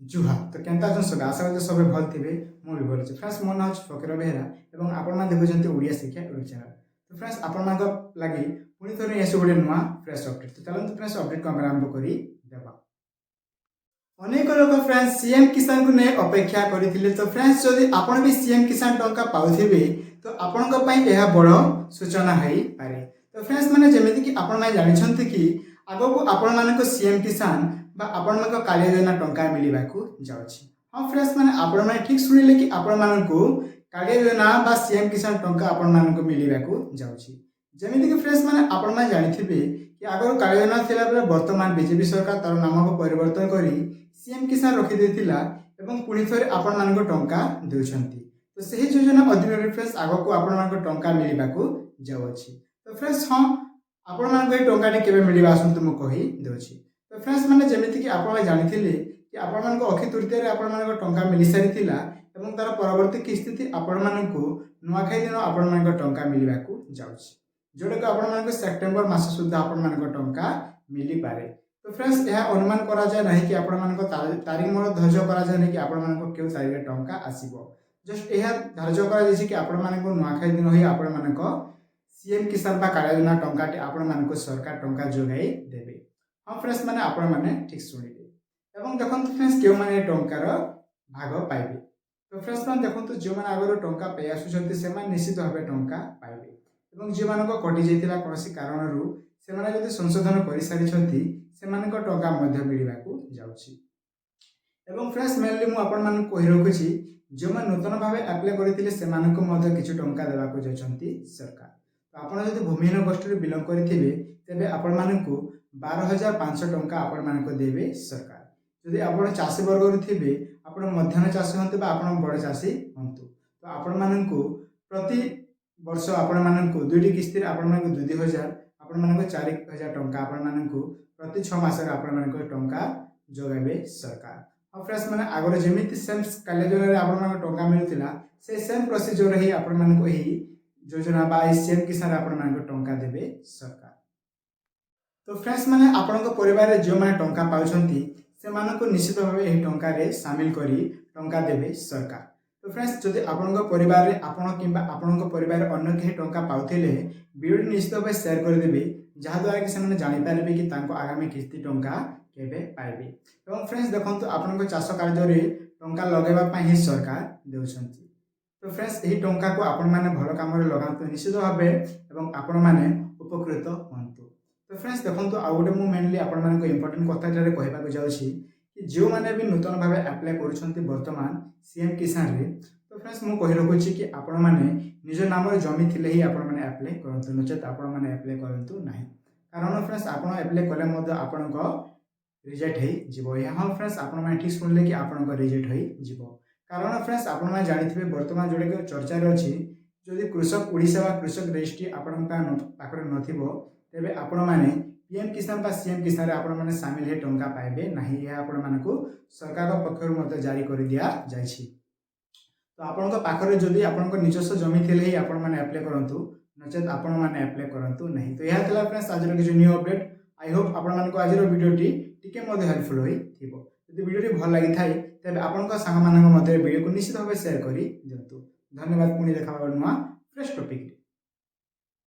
जुहार तो केनता अछन सबे आशा करछे सबे भल थिबे मु भी भल अछि फ्रेंड्स मोर नाम अछि फकीर बेहरा एवं आपण मान देखुछन्ते ओडिया शिक्षा यूट्यूब चैनल तो फ्रेंड्स आपण मान लागि पुनी थोरे एसे गोटे नुवा फ्रेश अपडेट तो चलंतु फ्रेंड्स अपडेट को आरंभ करी देबा अनेक लोक फ्रेंड्स सीएम किसान को ने अपेक्षा करिथिले तो फ्रेंड्स जदि आपण भी सीएम किसान टंका पाउथिबे तो आपण को पई एहा बड़ सूचना हई पारे तो फ्रेंड्स माने जेमिति कि आपण माने जानि छन्ते कि आगो को आपण मानको सीएम किसान बा आपण मानको कालिया योजना टंका मिलिबा को जाउछि हां फ्रेंड्स माने आपण माने ठीक सुनिले कि आपण मानको कालिया योजना बा सीएम किसान टंका आपण मानको मिलिबा को जाउछि जेमिति कि फ्रेंड्स माने आपण माने जानिथिबे कि आगो कालिया योजना थिला बेले वर्तमान बीजेपी सरकार तार नाम को परिवर्तन करी सीएम किसान रखि देथिला एवं पुनी थरे आपण मानको टंका देउछन्ती तो सही योजना अधीन फ्रेंड्स आगो को आपण मानको टंका मिलिबा को जाउछि तो फ्रेंड्स हां आपण मानको टंका केबे मिलिबा आसंतु मु कहि देउछि तो फ्रेंड्स माने जेमिति कि आपण जानिथिले कि आपण मानको अखि तृतीय रे आपण मानको टंका मिलि सारिथिला एवं तार परवर्ती किस्ती आपण मानको नुआखाई दिन आपण मानको टंका मिलिबा को जाउछि जोडे को आपण मानको सेप्टेम्बर मास सुद्धा आपण मानको टंका मिलि पारे तो फ्रेंड्स यह अनुमान करा जाय नाही कि आपण मानको तारीख मोर धर्य करा जाय नाही कि आपण मानको केउ तारीख रे टंका आसीबो जस्ट यह धार्य करा जाय कि आपण मानको नुआखाई दिन होई आपण मानको सीएम किसान बा कालिया योजना टंका आपण मानको सरकार टंका जोगाई देबे हाँ फ्रेंड्स माने आपण माने ठीक सुनिले एवं देखंतु फ्रेंड्स केउ माने टंकार भाग पाइबे तो फ्रेंड्स माने देखंतु जे माने आगर टंका पे आसुचंती से माने निश्चित भाबे टंका पाइबे एवं जे मानको कटि जैतिला कोनोसी कारणरू से माने जदि संशोधन करि सारि छंती से मानको टंका मध्य मिलिबा को जाउछि एवं फ्रेंड्स मेनली मु आपण माने कहि रखुछि जे माने नूतन भाबे अप्लाई करिथिले से मानको मध्य किछु टंका देबा को जाउछंती सरकार तो आपण जदि भूमिहीन गोष्ठी बिलोंग करिथिबे तेबे आपण मानको 12,500 टंका आपण मानको देबे सरकार जदि आपण चाषी वर्ग थे आपण मध्यम चाषी हंतु बा आपण बड़ चाषी हंतु तो आपण मानको प्रति वर्ष आपण मानको दुईटी किस्ती आपण मानको 2,000 आपण मानको 4,000 टंका आपण मानको प्रति 6 मास रे आपण मानको टंका जोगाबे सरकार अब फ्रेंड्स माने आगर जेमिति सेम काले जोन रे आपण मानको टंका मिलुतिला से सेम प्रोसीजर ही आपण मानको एही योजना बा सीएम किसान आपण मानको टंका देबे सरकार तो फ्रेंड्स माने आपनको परिवार रे जो माने टंका पाउछंती से मानको निश्चित भाबे एही टंका रे शामिल करी टंका देबे सरकार तो फ्रेंड्स जदि आपनको परिवार रे आपण किबा आपनको परिवार रे अन्य केही टंका पाउथिले वीडियो निश्चित भाबे शेयर कर देबे जहा द्वारा कि से जानि पारबे कि तांको आगामी किस्ती टंका केबे पाइबे एवं फ्रेंड्स देखंतु आपनको चाष कार्य रे टंका लगेबा पई ही सरकार देउछंती तो फ्रेंड्स एही टंका को आपण माने भलो काम रे लगांतु निश्चित भाबे एवं आपण माने उपकृत होंतु तो फ्रेंड्स देखंतु आ गोटे मु मेनली आपण मानको इंपोर्टेंट कथा रे कहबा को जाउछि कि जो माने भी नूतन भाबे अप्लाई करूछंती वर्तमान सीएम किसान रे तो फ्रेंड्स मु कहि रखुछि कि आपण माने निज नाम रे जमी थिले ही आपण माने अप्लाई करंतु नचेत आपण माने अप्लाई करंतु नाही कारण फ्रेंड्स आपण अप्लाई कले मध्य आपण को रिजेक्ट हे जिवो यहाँ फ्रेंड्स आपण माने ठीक सुनले कि आपण को रिजेक्ट हे जिवो कारण फ्रेंड्स आपण माने जानिथिबे वर्तमान जोडे के चर्चा रे अछि जदि कृषक ओडिसा बा कृषक रजिस्ट्री आपण पाखरे नथिबो तेबे आपण माने पीएम किसान बा सीएम किसान रे आपण माने शामिल हे टंका पाइबे नाही या आपण मानको सरकार पक्षरु मते जारी कर दिया जायछि तो आपण को पाखरे जदि आपण को निजस्व जमी थिले ही आपण माने अप्लाई करंतु नचेत आपण माने अप्लाई करंतु नहीं तो यह थला फ्रेंड्स आज रो किछ न्यू अपडेट आई होप आपण मानको आज रो वीडियो टिके मते हेल्पफुल होई थिबो यदि वीडियो भल लागि थाई तबे आपण को संग मानक मते वीडियो को निश्चित भाबे शेयर करी दियंतु धन्यवाद पुनी देखा नुआ फ्रेश टॉपिक।